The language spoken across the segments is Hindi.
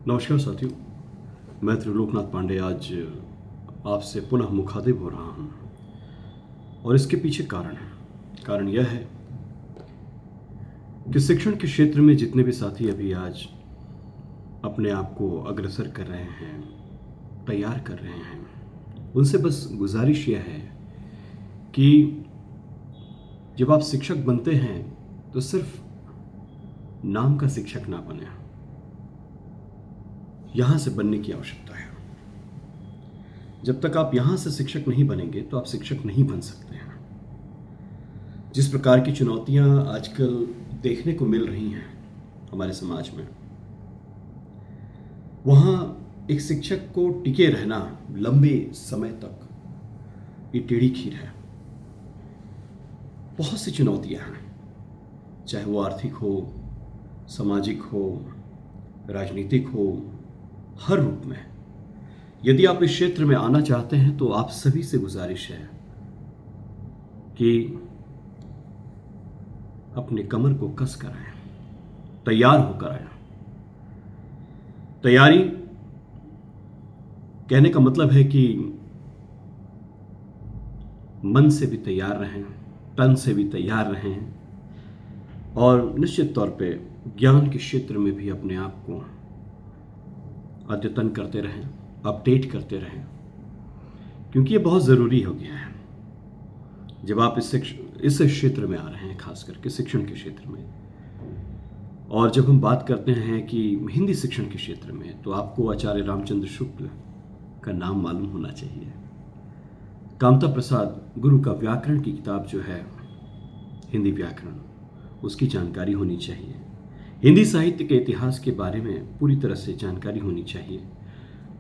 नमस्कार साथियों, मैं त्रिलोकनाथ पांडे आज आपसे पुनः मुखातिब हो रहा हूँ और इसके पीछे कारण यह है कि शिक्षण के क्षेत्र में जितने भी साथी अभी आज अपने आप को अग्रसर कर रहे हैं, तैयार कर रहे हैं, उनसे बस गुजारिश यह है कि जब आप शिक्षक बनते हैं तो सिर्फ नाम का शिक्षक ना बने, यहां से बनने की आवश्यकता है। जब तक आप यहां से शिक्षक नहीं बनेंगे तो आप शिक्षक नहीं बन सकते हैं। जिस प्रकार की चुनौतियां आजकल देखने को मिल रही हैं हमारे समाज में, वहां एक शिक्षक को टिके रहना लंबे समय तक ये टेढ़ी खीर है। बहुत सी चुनौतियां हैं, चाहे वो आर्थिक हो, सामाजिक हो, राजनीतिक हो, हर रूप में। यदि आप इस क्षेत्र में आना चाहते हैं तो आप सभी से गुजारिश है कि अपने कमर को कस कर आए, तैयार होकर आए। तैयारी कहने का मतलब है कि मन से भी तैयार रहें, तन से भी तैयार रहें और निश्चित तौर पे ज्ञान के क्षेत्र में भी अपने आप को अद्यतन करते रहें, अपडेट करते रहें, क्योंकि ये बहुत ज़रूरी हो गया है। जब आप इस क्षेत्र में आ रहे हैं, खास करके शिक्षण के क्षेत्र में, और जब हम बात करते हैं कि हिंदी शिक्षण के क्षेत्र में, तो आपको आचार्य रामचंद्र शुक्ल का नाम मालूम होना चाहिए। कामता प्रसाद गुरु का व्याकरण की किताब जो है, हिंदी व्याकरण, उसकी जानकारी होनी चाहिए। हिंदी साहित्य के इतिहास के बारे में पूरी तरह से जानकारी होनी चाहिए।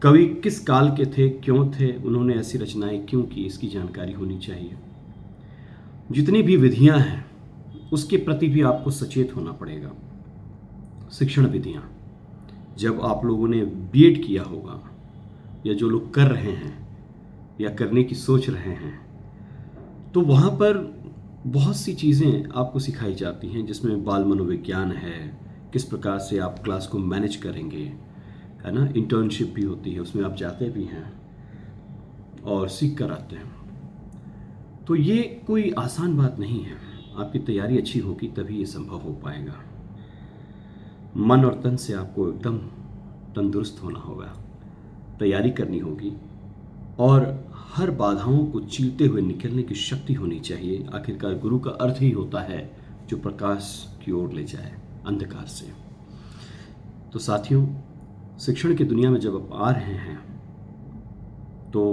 कवि किस काल के थे, क्यों थे, उन्होंने ऐसी रचनाएं क्यों की, इसकी जानकारी होनी चाहिए। जितनी भी विधियां हैं उसके प्रति भी आपको सचेत होना पड़ेगा। शिक्षण विधियां, जब आप लोगों ने बीएड किया होगा, या जो लोग कर रहे हैं या करने की सोच रहे हैं, तो वहाँ पर बहुत सी चीज़ें आपको सिखाई जाती हैं, जिसमें बाल मनोविज्ञान है, किस प्रकार से आप क्लास को मैनेज करेंगे, है ना। इंटर्नशिप भी होती है, उसमें आप जाते भी हैं और सीख कर आते हैं। तो ये कोई आसान बात नहीं है। आपकी तैयारी अच्छी होगी तभी ये संभव हो पाएगा। मन और तन से आपको एकदम तंदुरुस्त होना होगा, तैयारी करनी होगी और हर बाधाओं को चीरते हुए निकलने की शक्ति होनी चाहिए। आखिरकार गुरु का अर्थ ही होता है जो प्रकाश की ओर ले जाए अंधकार से। तो साथियों, शिक्षण की दुनिया में जब आप आ रहे हैं तो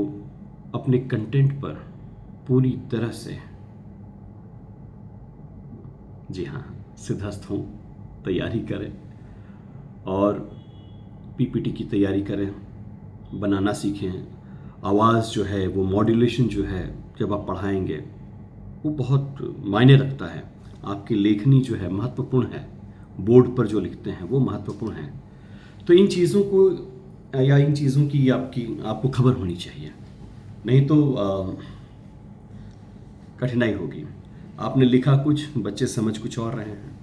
अपने कंटेंट पर पूरी तरह से, जी हाँ, सिद्धस्त हों, तैयारी करें और पीपीटी की तैयारी करें, बनाना सीखें। आवाज़ जो है, वो मॉड्यूलेशन जो है, जब आप पढ़ाएंगे वो बहुत मायने रखता है। आपकी लेखनी जो है महत्वपूर्ण है, बोर्ड पर जो लिखते हैं वो महत्वपूर्ण है। तो इन चीज़ों को, या इन चीज़ों की आपको खबर होनी चाहिए, नहीं तो कठिनाई होगी। आपने लिखा कुछ, बच्चे समझ कुछ और रहे हैं,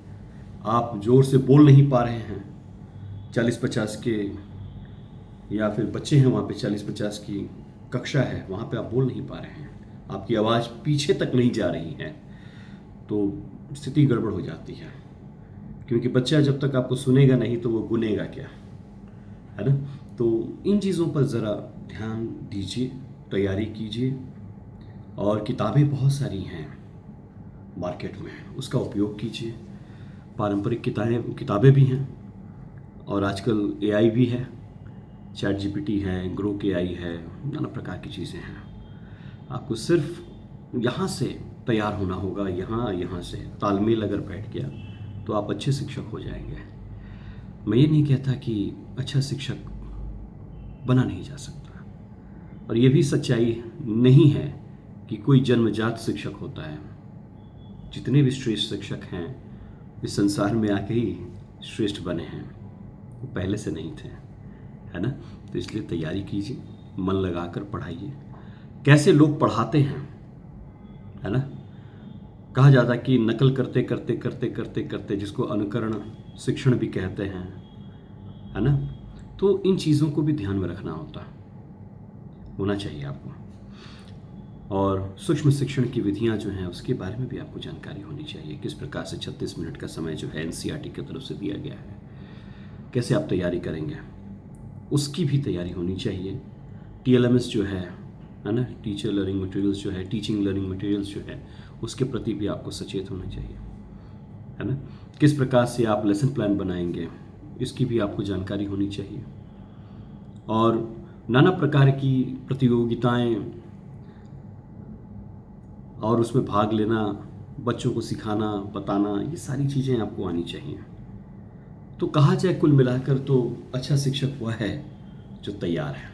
आप जोर से बोल नहीं पा रहे हैं, 40-50 के, या फिर बच्चे हैं वहाँ पे 40-50 की कक्षा है, वहाँ पे आप बोल नहीं पा रहे हैं, आपकी आवाज़ पीछे तक नहीं जा रही है, तो स्थिति गड़बड़ हो जाती है। क्योंकि बच्चा जब तक आपको सुनेगा नहीं तो वो गुनेगा क्या, है ना। तो इन चीज़ों पर ज़रा ध्यान दीजिए, तैयारी कीजिए और किताबें बहुत सारी हैं मार्केट में, उसका उपयोग कीजिए। पारंपरिक किताबें भी हैं और आजकल एआई भी है, चैट जीपीटी है, ग्रोक एआई है, नाना प्रकार की चीज़ें हैं। आपको सिर्फ यहाँ से तैयार होना होगा, यहाँ से तालमेल अगर बैठ गया तो आप अच्छे शिक्षक हो जाएंगे। मैं ये नहीं कहता कि अच्छा शिक्षक बना नहीं जा सकता, और ये भी सच्चाई नहीं है कि कोई जन्मजात शिक्षक होता है। जितने भी श्रेष्ठ शिक्षक हैं इस संसार में आके ही श्रेष्ठ बने हैं, वो पहले से नहीं थे, है ना। तो इसलिए तैयारी कीजिए, मन लगाकर पढ़ाइए। कैसे लोग पढ़ाते हैं, है ना। कहा जाता है कि नकल करते करते करते करते करते, जिसको अनुकरण शिक्षण भी कहते हैं, है ना, तो इन चीज़ों को भी ध्यान में रखना होना चाहिए आपको। और सूक्ष्म शिक्षण की विधियां जो हैं उसके बारे में भी आपको जानकारी होनी चाहिए। किस प्रकार से 36 मिनट का समय जो है एनसीईआरटी की तरफ से दिया गया है, कैसे आप तैयारी करेंगे, उसकी भी तैयारी होनी चाहिए। टीएलएमएस जो है ना, टीचर लर्निंग मटेरियल्स जो है, टीचिंग लर्निंग मटेरियल्स जो है, उसके प्रति भी आपको सचेत होना चाहिए, है ना। किस प्रकार से आप लेसन प्लान बनाएंगे, इसकी भी आपको जानकारी होनी चाहिए। और नाना प्रकार की प्रतियोगिताएं और उसमें भाग लेना, बच्चों को सिखाना, बताना, ये सारी चीज़ें आपको आनी चाहिए। तो कहा जाए कुल मिलाकर तो अच्छा शिक्षक वह है जो तैयार है।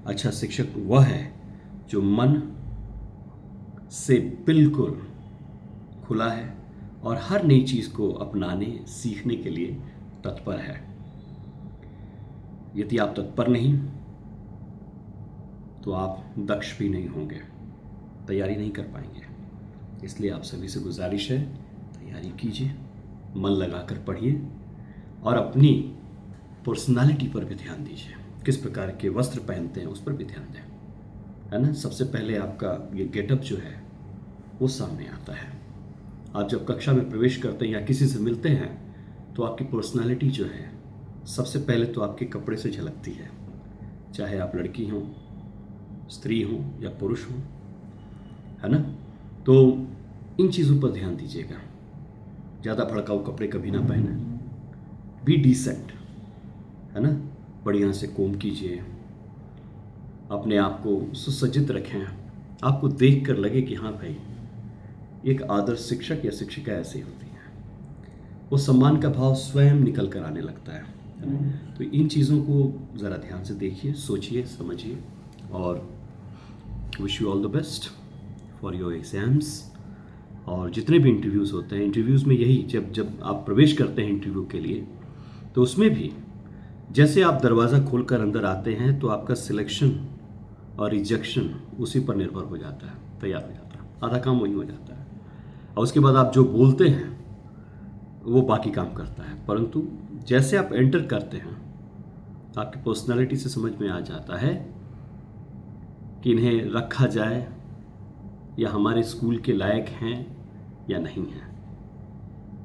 अच्छा शिक्षक वह है जो मन से बिल्कुल खुला है और हर नई चीज़ को अपनाने, सीखने के लिए तत्पर है। यदि आप तत्पर नहीं तो आप दक्ष भी नहीं होंगे, तैयारी नहीं कर पाएंगे। इसलिए आप सभी से गुजारिश है, तैयारी कीजिए, मन लगाकर पढ़िए और अपनी पर्सनालिटी पर भी ध्यान दीजिए। किस प्रकार के वस्त्र पहनते हैं उस पर भी ध्यान दें, है ना। सबसे पहले आपका ये गेटअप जो है वो सामने आता है। आप जब कक्षा में प्रवेश करते हैं या किसी से मिलते हैं तो आपकी पर्सनालिटी जो है सबसे पहले तो आपके कपड़े से झलकती है, चाहे आप लड़की हों, स्त्री हों या पुरुष हों, है ना। तो इन चीज़ों पर ध्यान दीजिएगा। ज़्यादा भड़काऊ कपड़े कभी ना पहने, बी डिसेंट, है ना। बढ़िया से कोम कीजिए, अपने आप को सुसज्जित रखें, आपको देख कर लगे कि हाँ भाई, एक आदर्श शिक्षक या शिक्षिका ऐसी होती है। वो सम्मान का भाव स्वयं निकल कर आने लगता है ना। तो इन चीज़ों को ज़रा ध्यान से देखिए, सोचिए, समझिए और wish you all the best for your exams. और जितने भी इंटरव्यूज़ होते हैं, इंटरव्यूज़ में यही, जब आप प्रवेश करते हैं इंटरव्यू के लिए, तो उसमें भी जैसे आप दरवाज़ा खोलकर अंदर आते हैं तो आपका सिलेक्शन और रिजेक्शन उसी पर निर्भर हो जाता है, तैयार हो जाता है, आधा काम वही हो जाता है। और उसके बाद आप जो बोलते हैं वो बाकी काम करता है। परंतु जैसे आप एंटर करते हैं, आपकी पर्सनालिटी से समझ में आ जाता है कि इन्हें रखा जाए या हमारे स्कूल के लायक हैं या नहीं हैं,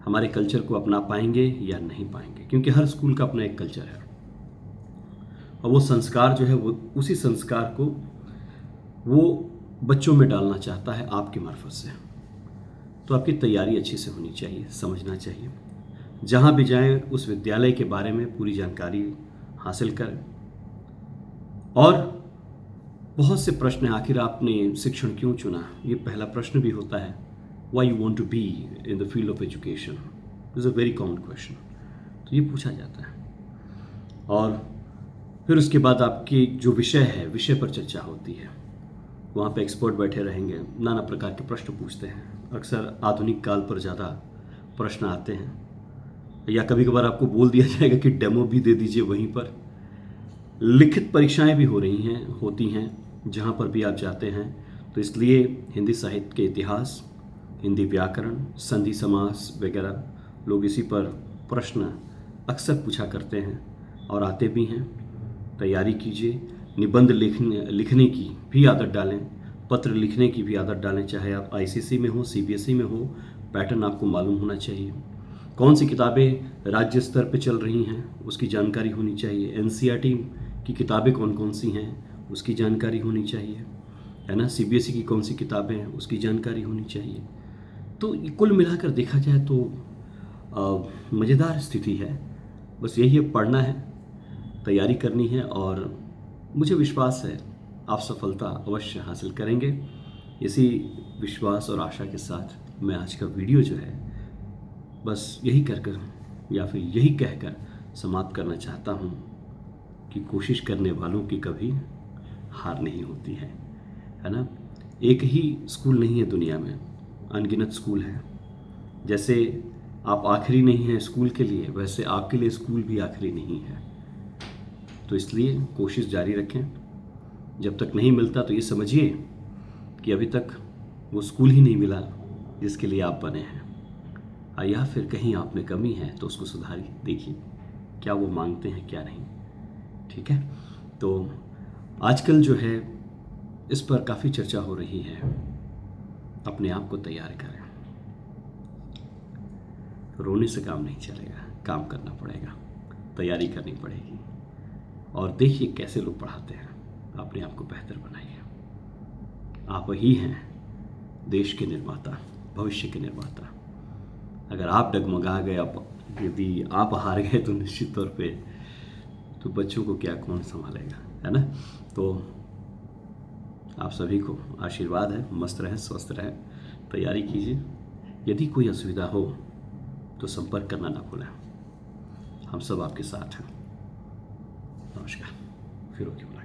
हमारे कल्चर को अपना पाएंगे या नहीं पाएंगे। क्योंकि हर स्कूल का अपना एक कल्चर है और वो संस्कार जो है वो उसी संस्कार को वो बच्चों में डालना चाहता है आपकी मार्फत से। तो आपकी तैयारी अच्छी से होनी चाहिए, समझना चाहिए। जहाँ भी जाएं उस विद्यालय के बारे में पूरी जानकारी हासिल करें। और बहुत से प्रश्न हैं, आखिर आपने शिक्षण क्यों चुना, ये पहला प्रश्न भी होता है। Why you want to be in the field of education is a very common question. तो ये पूछा जाता है। और फिर उसके बाद आपकी जो विषय है, विषय पर चर्चा होती है। वहाँ पे एक्सपर्ट बैठे रहेंगे, नाना प्रकार के प्रश्न पूछते हैं। अक्सर आधुनिक काल पर ज़्यादा प्रश्न आते हैं, या कभी कभार आपको बोल दिया जाएगा कि डेमो भी दे दीजिए वहीं पर। लिखित परीक्षाएं भी होती हैं जहाँ पर भी आप जाते हैं। तो इसलिए हिंदी साहित्य के इतिहास, हिंदी व्याकरण, संधि समास वगैरह लोग इसी पर प्रश्न अक्सर पूछा करते हैं और आते भी हैं। तैयारी कीजिए, निबंध लिखने की भी आदत डालें, पत्र लिखने की भी आदत डालें, चाहे आप आईसीएसई में हो, सीबीएसई में हो, पैटर्न आपको मालूम होना चाहिए। कौन सी किताबें राज्य स्तर पे चल रही हैं उसकी जानकारी होनी चाहिए। एनसीईआरटी की किताबें कौन कौन सी हैं उसकी जानकारी होनी चाहिए, है ना। सीबीएसई की कौन सी किताबें हैं उसकी जानकारी होनी चाहिए। तो कुल मिलाकर देखा जाए तो मज़ेदार स्थिति है। बस यही है, पढ़ना है, तैयारी करनी है और मुझे विश्वास है आप सफलता अवश्य हासिल करेंगे। इसी विश्वास और आशा के साथ मैं आज का वीडियो जो है बस यही कर या फिर यही कहकर समाप्त करना चाहता हूँ कि कोशिश करने वालों की कभी हार नहीं होती है ना। एक ही स्कूल नहीं है दुनिया में, अनगिनत स्कूल हैं। जैसे आप आखिरी नहीं हैं स्कूल के लिए, वैसे आपके लिए स्कूल भी आखिरी नहीं है। तो इसलिए कोशिश जारी रखें। जब तक नहीं मिलता तो ये समझिए कि अभी तक वो स्कूल ही नहीं मिला जिसके लिए आप बने हैं। या फिर कहीं आप में कमी है तो उसको सुधारिए, देखिए क्या वो मांगते हैं क्या नहीं। ठीक है, तो आजकल जो है इस पर काफ़ी चर्चा हो रही है। अपने आप को तैयार करें, रोने से काम नहीं चलेगा, काम करना पड़ेगा, तैयारी करनी पड़ेगी। और देखिए कैसे लोग पढ़ाते हैं, अपने आप को बेहतर बनाइए। आप ही हैं देश के निर्माता, भविष्य के निर्माता। अगर आप डगमगा गए, यदि आप हार गए तो निश्चित तौर पे तो बच्चों को क्या कौन संभालेगा, है ना। तो आप सभी को आशीर्वाद है, मस्त रहें, स्वस्थ रहें, तैयारी कीजिए। यदि कोई असुविधा हो तो संपर्क करना ना भूलें। हम सब आपके साथ हैं। नमस्कार, फिर होगी।